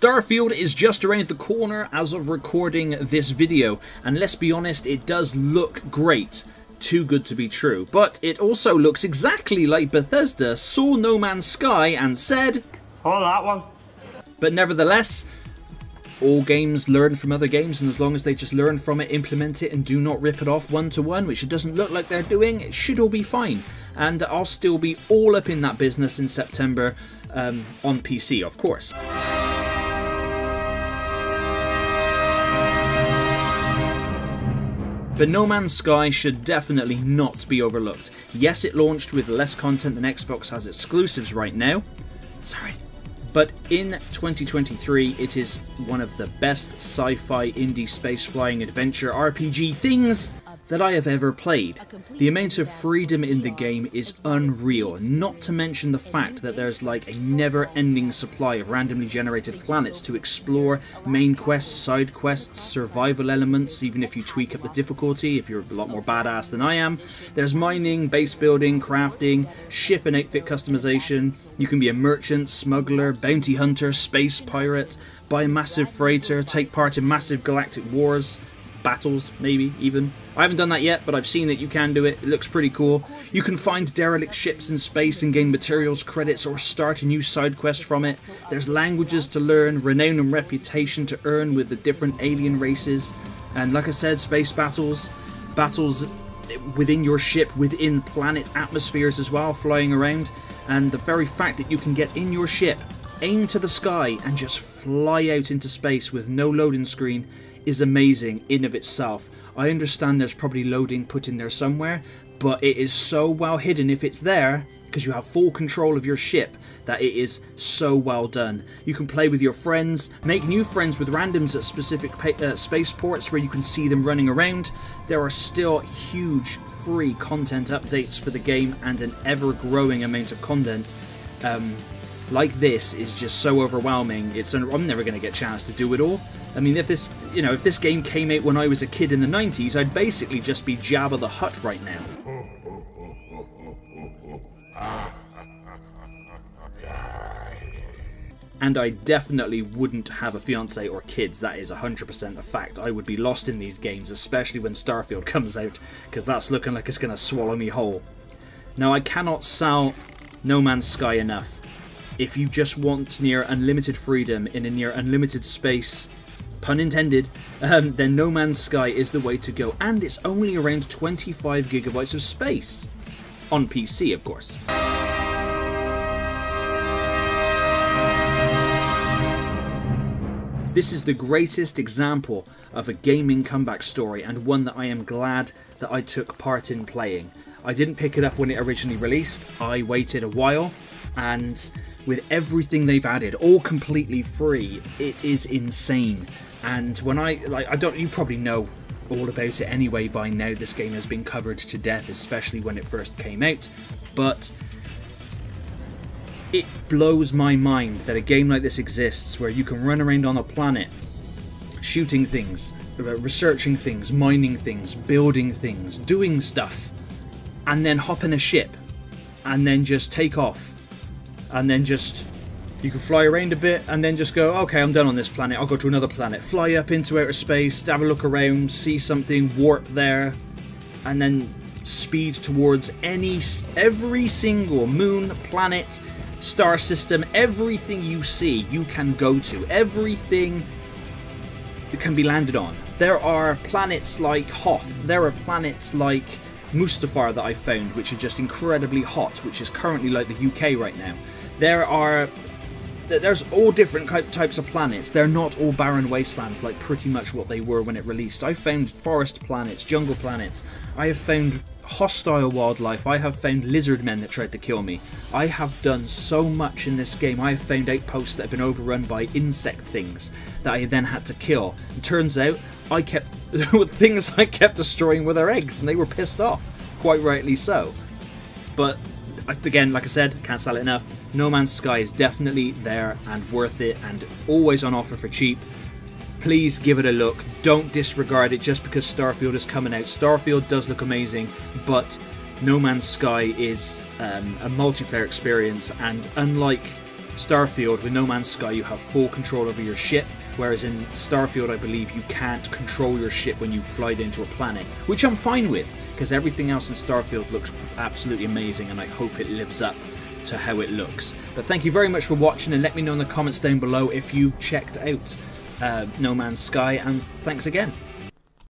Starfield is just around the corner as of recording this video, and let's be honest, it does look great. Too good to be true. But it also looks exactly like Bethesda saw No Man's Sky and said, "Oh, that one." But nevertheless, all games learn from other games, and as long as they just learn from it, implement it, and do not rip it off one-to-one, which it doesn't look like they're doing, it should all be fine. And I'll still be all up in that business in September, on PC, of course. But No Man's Sky should definitely not be overlooked. Yes, it launched with less content than Xbox has exclusives right now. Sorry. But in 2023, it is one of the best sci-fi indie space flying adventure RPG things that I have ever played. The amount of freedom in the game is unreal, not to mention the fact that there's like a never-ending supply of randomly generated planets to explore, main quests, side quests, survival elements, even if you tweak up the difficulty, if you're a lot more badass than I am. There's mining, base building, crafting, ship and outfit customization. You can be a merchant, smuggler, bounty hunter, space pirate, buy a massive freighter, take part in massive galactic wars, battles, maybe, even. I haven't done that yet, but I've seen that you can do it. It looks pretty cool. You can find derelict ships in space and gain materials, credits, or start a new side quest from it. There's languages to learn, renown and reputation to earn with the different alien races. And like I said, space battles, battles within your ship, within planet atmospheres as well, flying around. And the very fact that you can get in your ship, aim to the sky, and just fly out into space with no loading screen is amazing in of itself. I understand there's probably loading put in there somewhere, but it is so well hidden if it's there, because you have full control of your ship, that it is so well done. You can play with your friends, make new friends with randoms at specific spaceports where you can see them running around. There are still huge free content updates for the game, and an ever-growing amount of content. Like this is just so overwhelming. I'm never going to get a chance to do it all. I mean, if this game came out when I was a kid in the 90s, I'd basically just be Jabba the Hutt right now. And I definitely wouldn't have a fiance or kids. That is 100% a fact. I would be lost in these games, especially when Starfield comes out, because that's looking like it's going to swallow me whole. Now, I cannot sell No Man's Sky enough. If you just want near unlimited freedom in a near unlimited space, pun intended, then No Man's Sky is the way to go. And it's only around 25 gigabytes of space. On PC, of course. This is the greatest example of a gaming comeback story, and one that I am glad that I took part in playing. I didn't pick it up when it originally released. I waited a while, and with everything they've added, all completely free, it is insane. And when you probably know all about it anyway by now. This game has been covered to death, especially when it first came out. But it blows my mind that a game like this exists, where you can run around on a planet, shooting things, researching things, mining things, building things, doing stuff, and then hop in a ship, and then just take off. And then you can fly around a bit and then just go, okay, I'm done on this planet, I'll go to another planet. Fly up into outer space, have a look around, see something, warp there, and then speed towards every single moon, planet, star system, everything you see, you can go to. Everything that can be landed on. There are planets like Hoth, there are planets like Mustafar that I found, which are just incredibly hot, which is currently like the UK right now. There's all different types of planets. They're not all barren wastelands like pretty much what they were when it released. I found forest planets, jungle planets. I have found hostile wildlife. I have found lizard men that tried to kill me. I have done so much in this game. I have found outposts that have been overrun by insect things that I then had to kill. It turns out things I kept destroying were their eggs, and they were pissed off. Quite rightly so. But again, like I said, can't sell it enough. No Man's Sky is definitely there and worth it, and always on offer for cheap. Please give it a look. Don't disregard it just because Starfield is coming out. Starfield does look amazing, but No Man's Sky is a multiplayer experience, and unlike Starfield, with No Man's Sky, you have full control over your ship, whereas in Starfield, I believe you can't control your ship when you fly it into a planet, which I'm fine with, because everything else in Starfield looks absolutely amazing, and I hope it lives up to how it looks. But thank you very much for watching, and let me know in the comments down below if you've checked out No Man's Sky, and thanks again.